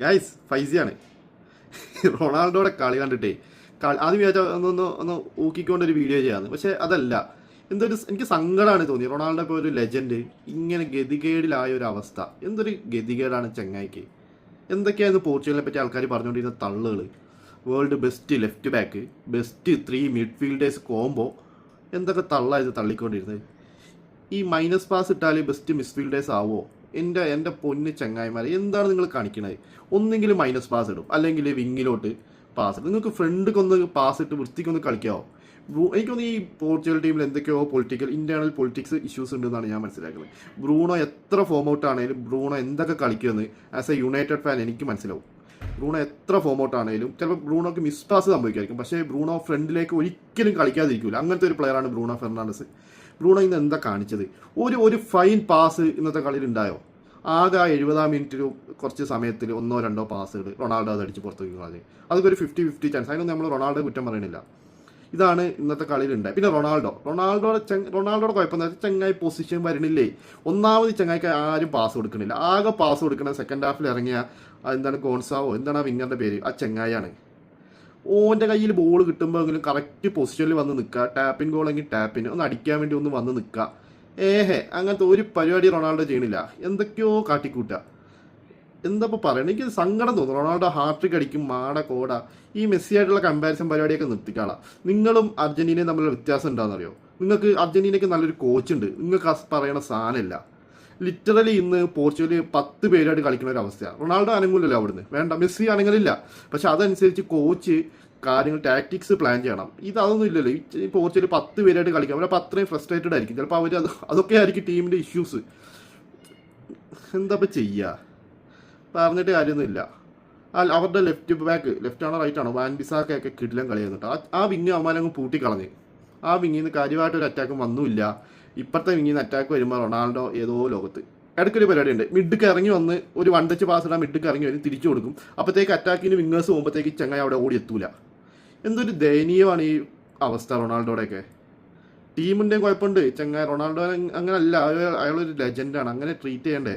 Guys ഫൈസിയാണ്. റൊണാൾഡോയുടെ കളി കണ്ടിട്ടേ ആദ്യം വിചാരിച്ച ഒന്ന് ഊക്കിക്കൊണ്ടൊരു വീഡിയോ ചെയ്യാന്ന്, പക്ഷെ അതല്ല. എനിക്ക് സങ്കടമാണ് തോന്നി. റൊണാൾഡോ ഇപ്പോൾ ഒരു ലെജൻഡ് ഇങ്ങനെ ഗതികേടിലായ ഒരു അവസ്ഥ. എന്തൊരു ഗതികേടാണ് ചെങ്ങായിക്ക്. എന്തൊക്കെയായിരുന്നു പോർച്ചുഗലിനെ പറ്റി ആൾക്കാർ പറഞ്ഞുകൊണ്ടിരുന്ന തള്ളുകൾ. World best left back, best 3 midfielders combo, എന്തൊക്കെ തള്ളായത് തള്ളിക്കൊണ്ടിരുന്നത്. ഈ മൈനസ് പാസ് ഇട്ടാൽ ബെസ്റ്റ് മിഡ്ഫീൽഡേഴ്സ് ആവോ? എൻ്റെ പൊന്ന് ചങ്ങായിമാരെ, എന്താണ് നിങ്ങൾ കാണിക്കണത്? ഒന്നെങ്കിലും മൈനസ് പാസ് ഇടും, അല്ലെങ്കിൽ വിങ്ങിലോട്ട് പാസ് ഇടും. നിങ്ങൾക്ക് ഫ്രണ്ടിക്കൊന്ന് പാസ് ഇട്ട് വൃത്തിക്കൊന്ന് കളിക്കാവോ? എനിക്കൊന്ന് ഈ പോർച്ചുഗൽ ടീമിൽ എന്തൊക്കെയോ ഇന്റേണൽ പൊളിറ്റിക്സ് ഇഷ്യൂസ് ഉണ്ടെന്നാണ് ഞാൻ മനസ്സിലാക്കുന്നത്. ബ്രൂണോ എത്ര ഫോം ഔട്ട് ആണെങ്കിലും ബ്രൂണോ എന്തൊക്കെ കളിക്കുമെന്ന് ആസ് എ യുണൈറ്റഡ് ഫാൻ എനിക്ക് മനസ്സിലാവും. ബ്രൂണോ എത്ര ഫോം ഔട്ട് ആണെങ്കിലും ചിലപ്പോൾ ബ്രൂണോക്ക് മിസ് പാസ് സംഭവിക്കായിരിക്കും, പക്ഷേ ബ്രൂണോ ഫ്രണ്ടിലേക്ക് ഒരിക്കലും കളിക്കാതിരിക്കില്ല. അങ്ങനത്തെ ഒരു പ്ലെയറാണ് ബ്രൂണോ ഫെർണാണ്ടസ്. ബ്രൂണോ ഇന്ന് എന്താ കാണിച്ചത്? ഒരു ഫൈൻ പാസ് ഇന്നത്തെ കളിയിൽ ഉണ്ടായോ? ആകെ 70-ാം മിനിറ്റിൽ കുറച്ച് സമയത്തിൽ 1-2 പാസുകൾ റൊണാൾഡോ അത് അടിച്ച് പുറത്തേക്ക് കളഞ്ഞ്. അതൊക്കെ ഒരു 50-50 ചാൻസ്. അതിനൊന്നും നമ്മൾ റൊണാൾഡോ കുറ്റം പറയണില്ല. ഇതാണ് ഇന്നത്തെ കളിയിലുണ്ടായി. പിന്നെ റൊണാൾഡോയുടെ കുഴപ്പമെന്ന് വെച്ചാൽ ചങ്ങായി പൊസിഷൻ വരണില്ലേ. ഒന്നാമത് ചങ്ങായിക്ക് ആരും പാസ് കൊടുക്കണില്ല. ആകെ പാസ് കൊടുക്കണ സെക്കൻഡ് ഹാഫിൽ ഇറങ്ങിയ എന്താണ് ഗോൺസാവോ, എന്താണ് ആ വിങ്ങറിൻ്റെ പേര്, ആ ചെങ്ങായാണ്. ഓൻ്റെ കയ്യിൽ ബോൾ കിട്ടുമ്പോഴെങ്കിലും കറക്റ്റ് പൊസിഷനിൽ വന്ന് നിൽക്കുക. ടാപ്പിൻ ഗോളെങ്കിൽ ടാപ്പിന് ഒന്ന് അടിക്കാൻ വേണ്ടി ഒന്ന് വന്ന് നിൽക്കുക. അങ്ങനത്തെ ഒരു പരിപാടി റൊണാൾഡോ ചെയ്യണില്ല. എന്തൊക്കെയോ കാട്ടിക്കൂട്ടുക. എന്താ ഇപ്പോൾ പറയണത്? എനിക്ക് സങ്കടം തോന്നുന്നു. റൊണാൾഡോ ഹാട്രിക് അടിക്കും, മാട കോട. ഈ മെസ്സി ആയിട്ടുള്ള കമ്പാരിസൺ പരിപാടിയൊക്കെ നിർത്തിക്കാളാം. നിങ്ങളും അർജന്റീനയും തമ്മിലുള്ള വ്യത്യാസം എന്താണെന്നറിയോ? നിങ്ങൾക്ക് അർജന്റീനയ്ക്ക് നല്ലൊരു കോച്ച് ഉണ്ട്, നിങ്ങൾക്ക് ആ പറയണ സാധനമില്ല. ലിറ്ററലി ഇന്ന് പോർച്ചുഗൽ 10 പേരായിട്ട് കളിക്കുന്ന ഒരു അവസ്ഥയാണ്. റൊണാൾഡോ അനങ്ങൂലല്ലോ അവിടുന്ന്, വേണ്ട. മെസ്സി അനങ്ങലില്ല. പക്ഷെ അതനുസരിച്ച് കോച്ച് കാര്യങ്ങൾ ടാക്ടിക്സ് പ്ലാൻ ചെയ്യണം. അതൊന്നും ഇല്ലല്ലോ. ഈ പോർച്ചുഗൽ 10 പേരായിട്ട് കളിക്കാം. അവരപ്പോൾ അത്രയും ഫ്രസ്ട്രേറ്റഡ് ആയിരിക്കും. ചിലപ്പോൾ അതൊക്കെ ആയിരിക്കും ടീമിൻ്റെ ഇഷ്യൂസ്. എന്താ ഇപ്പോൾ ചെയ്യുക? പറഞ്ഞിട്ട് കാര്യമൊന്നുമില്ല. അവരുടെ ലെഫ്റ്റ് ആണോ റൈറ്റ് ആണോ, വാൻ ബിസാക്കൊക്കെ കിടിലം കളിയായിരുന്നു. ആ വിങ് അവന്മാരങ്ങ് പൂട്ടിക്കളഞ്ഞ്. ആ വിങ്ങിൽ നിന്ന് കാര്യമായിട്ടൊരു അറ്റാക്കും വന്നുമില്ല. ഇപ്പോഴത്തെ വിങ്ങിൽ നിന്ന് അറ്റാക്ക് വരുമ്പോൾ റൊണാൾഡോ ഏതോ ലോകത്ത്. ഇടയ്ക്കൊരു പരിപാടിയുണ്ട്, മിഡ്ക്ക് ഇറങ്ങി വന്ന് ഒരു 1 ടച്ച് പാസ് ഇടാൻ മിഡ്ക്ക് ഇറങ്ങി വരും, തിരിച്ചു കൊടുക്കും. അപ്പോഴത്തേക്ക് അറ്റാക്കിന് വിങ്ങേഴ്സ് പോകുമ്പോഴത്തേക്ക് ചങ്ങായി അവിടെ ഓടി എത്തൂല. എന്തൊരു ദയനീയമാണ് ഈ അവസ്ഥ റൊണാൾഡോയുടെയൊക്കെ. ടീമിൻ്റെയും കുഴപ്പമുണ്ട്. ചങ്ങായി റൊണാൾഡോ അങ്ങനല്ല, അയാളൊരു ലെജൻഡാണ്. അങ്ങനെ ട്രീറ്റ് ചെയ്യണ്ടേ?